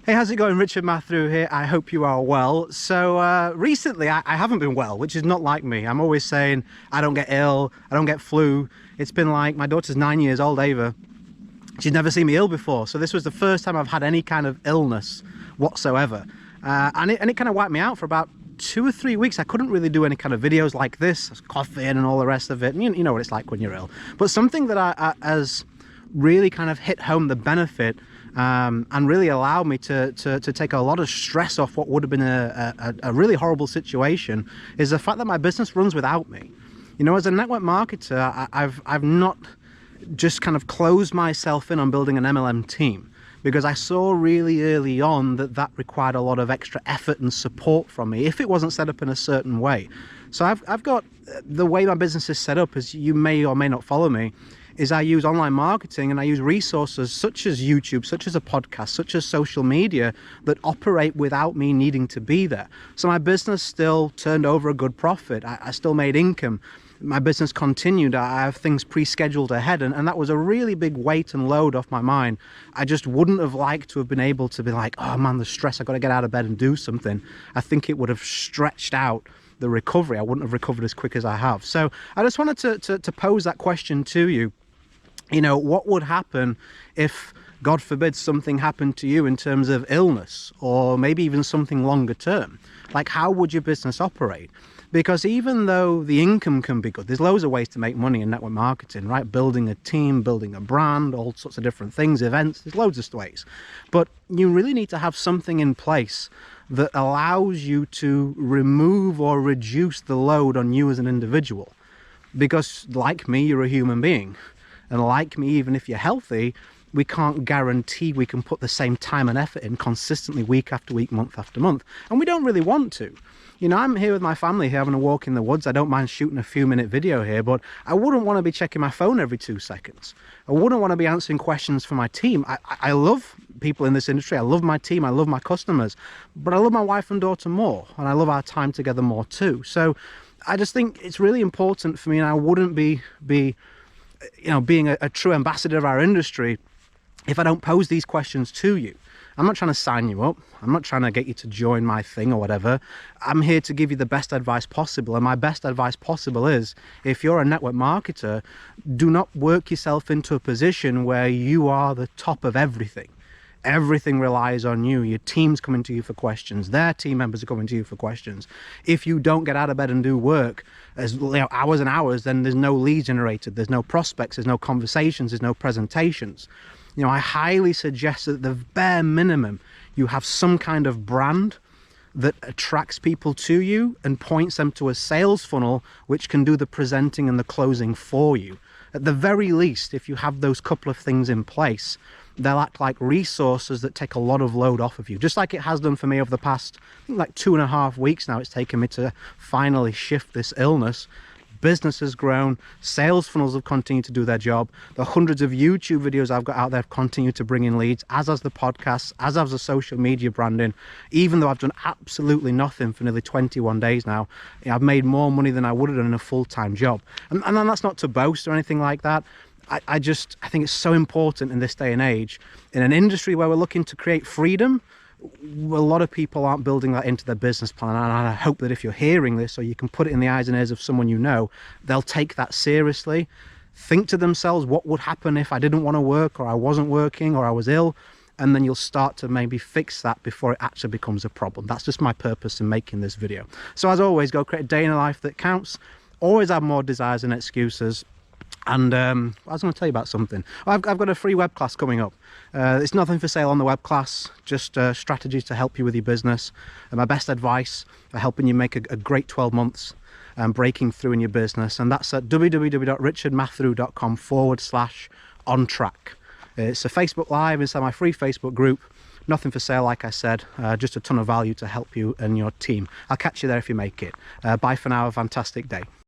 Hey, how's it going? Richard Matharoo here. I hope you are well. So recently I haven't been well, which is not like me. I'm always saying I don't get ill, I don't get flu. It's been like, my daughter's 9 years old, Ava. She's never seen me ill before. So this was the first time I've had any kind of illness whatsoever. And it kind of wiped me out for about 2 or 3 weeks. I couldn't really do any kind of videos like this, coughing and all the rest of it. And you know what it's like when you're ill. But something that has really kind of hit home the benefit and really allowed me to take a lot of stress off what would have been a really horrible situation is the fact that my business runs without me. You know, as a network marketer, I've not just kind of closed myself in on building an MLM team, because I saw really early on that required a lot of extra effort and support from me if it wasn't set up in a certain way. So I've got, the way my business is set up, as you may or may not follow me, is I use online marketing and I use resources such as YouTube, such as a podcast, such as social media that operate without me needing to be there. So my business still turned over a good profit. I still made income. My business continued. I have things pre-scheduled ahead, and that was a really big weight and load off my mind. I just wouldn't have liked to have been able to be like, oh man, the stress, I've got to get out of bed and do something. I think it would have stretched out the recovery. I wouldn't have recovered as quick as I have. So I just wanted to pose that question to you. You know, what would happen if, God forbid, something happened to you in terms of illness, or maybe even something longer term? Like, how would your business operate? Because even though the income can be good, there's loads of ways to make money in network marketing, right? Building a team, building a brand, all sorts of different things, events, there's loads of ways. But you really need to have something in place that allows you to remove or reduce the load on you as an individual. Because like me, you're a human being. And like me, even if you're healthy, we can't guarantee we can put the same time and effort in consistently week after week, month after month. And we don't really want to. You know, I'm here with my family here having a walk in the woods. I don't mind shooting a few-minute video here, but I wouldn't want to be checking my phone every 2 seconds. I wouldn't want to be answering questions for my team. I love people in this industry. I love my team. I love my customers. But I love my wife and daughter more. And I love our time together more too. So I just think it's really important for me, and I wouldn't be you know, being a true ambassador of our industry if I don't pose these questions to you. I'm not trying to sign you up. I'm not trying to get you to join my thing or whatever. I'm here to give you the best advice possible. And my best advice possible is, if you're a network marketer, do not work yourself into a position where you are the top of everything. Everything relies on you. Your team's coming to you for questions. Their team members are coming to you for questions. If you don't get out of bed and do work as hours and hours, then there's no lead generated. There's no prospects. There's no conversations. There's no presentations. You know, I highly suggest that the bare minimum, you have some kind of brand that attracts people to you and points them to a sales funnel which can do the presenting and the closing for you. At the very least, if you have those couple of things in place, they'll act like resources that take a lot of load off of you, just like it has done for me over the past, I think, like 2.5 weeks now. It's taken me to finally shift this illness. Business has grown, sales funnels have continued to do their job, the hundreds of YouTube videos I've got out there have continued to bring in leads, as has the podcasts, as has the social media branding. Even though I've done absolutely nothing for nearly 21 days now, I've made more money than I would have done in a full-time job. And that's not to boast or anything like that. I think it's so important in this day and age, in an industry where we're looking to create freedom. A lot of people aren't building that into their business plan, and I hope that if you're hearing this, or you can put it in the eyes and ears of someone you know, they'll take that seriously, think to themselves, what would happen if I didn't want to work, or I wasn't working, or I was ill? And then you'll start to maybe fix that before it actually becomes a problem. That's just my purpose in making this video. So as always, go create a day in a life that counts. Always have more desires than excuses. And I was going to tell you about something. I've got a free web class coming up. It's nothing for sale on the web class, just strategies to help you with your business, and my best advice for helping you make a great 12 months and breaking through in your business. And that's at www.richardmatharoo.com/on-track. It's a Facebook Live inside my free Facebook group. Nothing for sale, like I said, just a ton of value to help you and your team. I'll catch you there if you make it. Bye for now, a fantastic day.